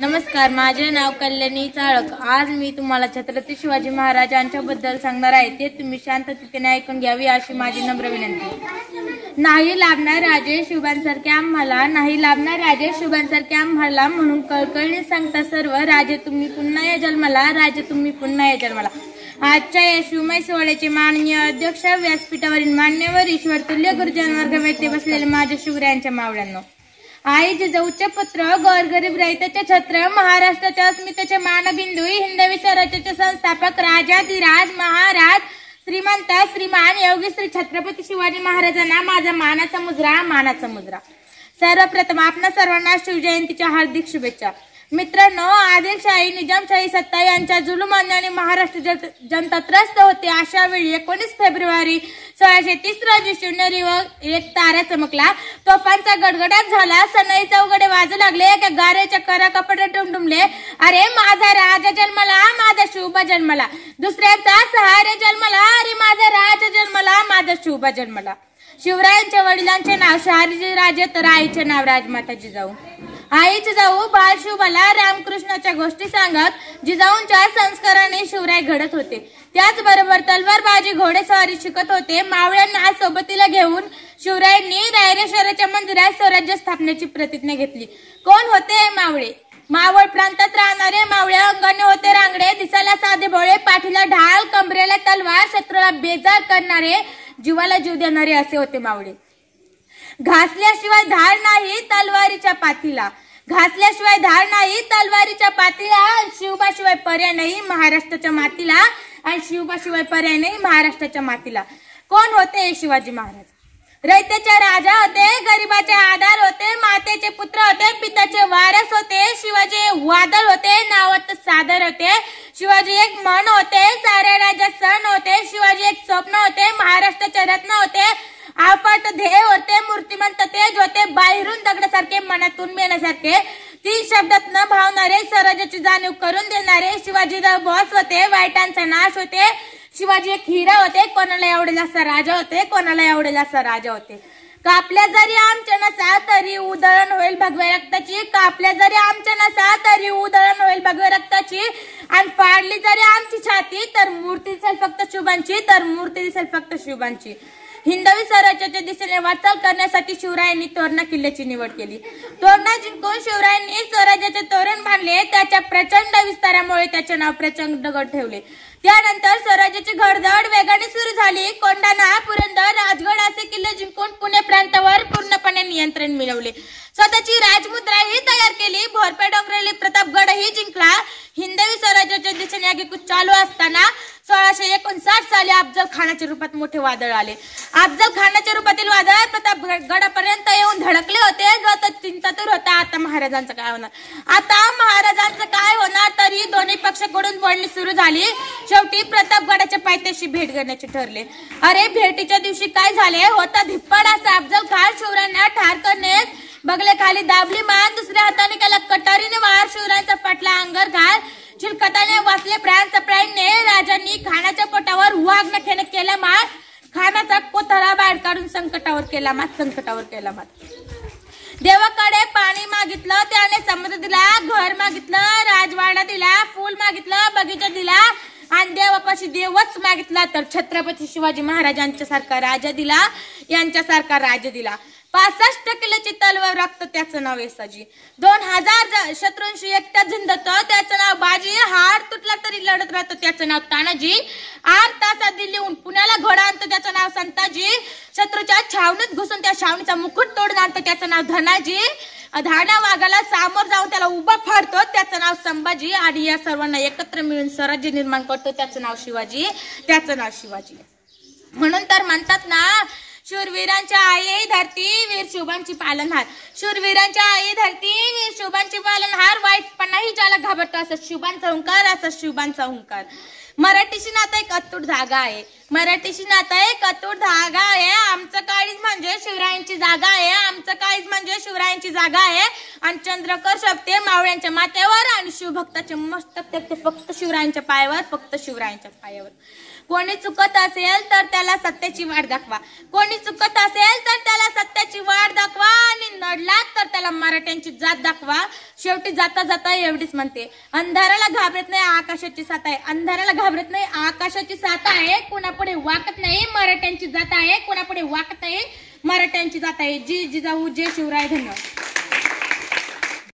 नमस्कार, माझे नाव कल्याणी चाळक। आज मी तुम्हाला छत्रपती शिवाजी महाराजांच्या बद्दल सांगणार आहे। ते तुम्ही शांततेने ऐकून घ्यावी अशी माझी नम्र विनंती। नाही लाभणार राजे शिवांसारखे आम्हाला, नाही लाभणार राजे शिवांसारखे आम्हाला, म्हणून कळकळीने सांगता सर्व राजे तुम्ही पुन्हा या जन्माला, राजे तुम्ही पुन्हा या जन्माला। आजच्या या शिवमय सोहळ्याचे माननीय अध्यक्ष, व्यासपीठावरील मान्यवर, ईश्वर तुल्य गुरुजन वर्ग बसलेले माझ्या शिवरायांच्या मावळ्यांनो, आई जिजाऊचे पुत्र, गोरगरीब रयतेचे छत्र, महाराष्ट्राच्या अस्मितेचे मानबिंदू, हिंदवी स्वराज्याचे संस्थापक, राजाधिराज महाराज श्रीमंत श्रीमान योगी श्री छत्रपती शिवाजी महाराजांना माझा मानाचा मुजरा। सर्वप्रथम आपणा सर्वांना शिवजयंतीच्या हार्दिक शुभेच्छा। मित्रांनो, आदिलशाही निजामशाही सत्ता यांच्या जुलुमाने महाराष्ट्र जनता त्रस्त होते। अशा वेळी 19 फेब्रुवारी 1630 रोजी शिवनेरी व एक तारा चमकला, तोफांचा गडगडाट झाला, सनई चौघडे वाजू लागले, एका गारेच्या करा कपडे टुमटुमले, अरे माझा राजा जन्मला, माझा शिवबा जन्मला, दुसऱ्याचा सहारे जन्मला, अरे माझा राजा जन्मला, माझा शिवबा जन्मला। शिवरायांच्या वडिलांचे नाव शहाजी राजे तर आईचे नाव राजमाता जिजाऊ। आई जिजाऊ बाळ शिवबाला रामकृष्णाच्या गोष्टी सांगत जिजाऊंच्या संस्काराने शिवराय घडत होते। त्याचबरोबर तलवारबाजी, घोडेस्वारी शिकत होते। मावळ्यांना सोबतीला घेऊन शिवरायांनी रायरेश्वराच्या मंदिरात स्वराज्य स्थापनेची प्रतिज्ञा घेतली। कोण होते मावळे? मावळ प्रांतात राहणारे मावळे अंगाने होते रांगडे, दिसायला साधे भोळे, पाठीला ढाल, कमरेला तलवार, शत्रूला बेजार करणारे, जीवाला जीव देणारे असे होते मावळे। घासल्याशिवाय धार नाही तलवारीच्या पातीला, घासल्याशिवाय धार नाही तलवारीच्या पातीला, शिवबाशिवाय पर्याय नाही महाराष्ट्राच्या मातीला, आणि शिवबाशिवाय पर्याय नाही महाराष्ट्राच्या मातीला। कोण होते शिवाजी महाराज? रयतेचे राजा होते, गरिबाचे आधार होते, मातेचे पुत्र होते, पित्याचे वारस होते। शिवाजी वादळ होते, नावात सादर होते। शिवाजी एक मन होते, साऱ्या राज्यात सण होते। शिवाजी एक स्वप्न होते, महाराष्ट्राचे रत्न होते, अफाट ध्येय होते, मूर्तिमंत तेज होते, बाहेरून दगडासारखे मनातून मेण्यासारखे, 3 शब्दात न भावणारे, स्वराज्याची जाणीव करून देणारे। शिवाजीराव बॉस होते, वाईटांचा नाश होते। शिवाजी एक हिरा होते, कोणाला आवडेल असा राजा होते, कोणाला आवडेल असा राजा होते। कापल्या जरी आमच्या नसा तरी उधळण होईल भगव्या रक्ताची, कापल्या जरी आमच्या नसा तरी उधळण होईल भगव्या रक्ताची, आणि फाडली जरी आमची छाती तर मूर्ती दिसेल फक्त शिवबांची, तर मूर्ती दिसेल फक्त शिवबांची। हिंदवी स्वराज्याच्या दिशेने वाटचाल करण्यासाठी शिवरायांनी तोरणा किल्ल्याची निवड केली। तोरणा जिंकून शिवरायांनी स्वराज्याचे तोरण बांधले। त्याच्या प्रचंड विस्तारामुळे त्याचे नाव प्रचंडगड ठेवले। त्यानंतर स्वराज्याची घडदड वेगाने सुरू झाली। कोंढाणा, पुरंदर, राजगड असे किल्ले जिंकून पुणे प्रांतावर पूर्णपणे नियंत्रण मिळवले। स्वतःची राजमुद्राही तयार केली। भोरपे डोंगरेली प्रतापगडही जिंकला। हिंदवी स्वराज्याच्या दिशेने आगेकूच चालू असताना 1659 साली अफजल खानाच्या रूपात मोठे वादळ आले। अफजल खानाच्या रूपातील वादळ प्रतापगडापर्यंत येऊन धडकले होते। जो चिंतातूर होता, आता महाराजांचं काय होणार, आता महाराजांचं काय होणार, तरी दोन्ही पक्षाकडून बोलणी सुरू झाली। शेवटी प्रतापगडाच्या पायथ्याशी भेट घेण्याचे ठरले। अरे भेटीच्या दिवशी काय झाले, होता धिप्पाड असा अफजल खान शिवरायांना ठार करण्यास बगले खाली दाबली मान, दुसऱ्या हाताने केला कटारीने वार, शिवरायांचा फाटला अंगर घाल, चिलखताने वाचले प्राण चपळाईने, राजांनी खानाच्या पोटावर वाघ नखेने केला मात, खानाचा कोथळा बाहेर काढून संकटावर केला मात। देवाकडे पाणी मागितलं, त्याने समुद्र दिला, घर मागितलं, राजवाडा दिला, फूल मागितलं, बगीचा दिला, आणि देवापाशी देवच मागितला तर छत्रपती शिवाजी महाराजांच्या सारखा राजा दिला, यांच्यासारखा राजा दिला। 65 किलोची तलवार राखत त्याचं नाव येसाजी, 2000 शत्रूंशी एकटा झिंदत त्याचं नाव बाजी, हार तुटला तरी लढत राहतं त्याचं नाव तानाजी, 8 तासात दिल्लीहून पुण्याला घोडा आणतं त्याचं नाव संताजी, शत्रूच्या छावणीत घुसून त्या छावणीचा मुकुट तोडून आणतं त्याचं नाव धनाजी, धाडा वाघाला सामोर जाऊन त्याला उभा फाडतो त्याचं नाव संभाजी, आणि या सर्वांना एकत्र मिळून स्वराज्य निर्माण करतो त्याचं नाव शिवाजी, त्याचं नाव शिवाजी। म्हणून तर म्हणतात ना, शूरवीरांच्या आई धरती, वीर शिवबांची पालनहार, शूरवीरांच्या आई धरती, वीर शिवबांची पालनहार, वाईटपणाही ज्याला घाबरतो असा शिवबांचा हुंकार, असा शिवबांचा हुंकार। मराठीशी नाता एक अतूट धागा आहे। मराठीशी नातं एक अतूट धागा आहे. आमचं काळीज म्हणजे शिवरायांची जागा आहे. आमचं काळीज म्हणजे शिवरायांची जागा आहे. आणि चंद्रकर शपते मावळ्यांच्या माथ्यावर आणि शिवभक्ताचे मस्तक ते फक्त शिवरायांच्या पायावर, फक्त शिवरायांच्या पायावर. कोणी चुकत असेल तर त्याला सत्याची वाट दाखवा. कोणी चुकत असेल तर त्याला सत्याची वाट दाखवा आणि नडलात तर त्याला मराठ्यांची जात दाखवा. शेवटी जाता जाता एवढीच म्हणते, अंधाराला घाबरत नाही आकाशाची साथ आहे. अंधाराला घाबरत नाही आकाशाची साथ आहे. कोणापुढे वाकत नाही मराठ्यांची जात आहे. कोणापुढे वाकत नाही मराठ्यांची जात आहे. जी जिजाऊ जय शिवराय. धन्यवाद.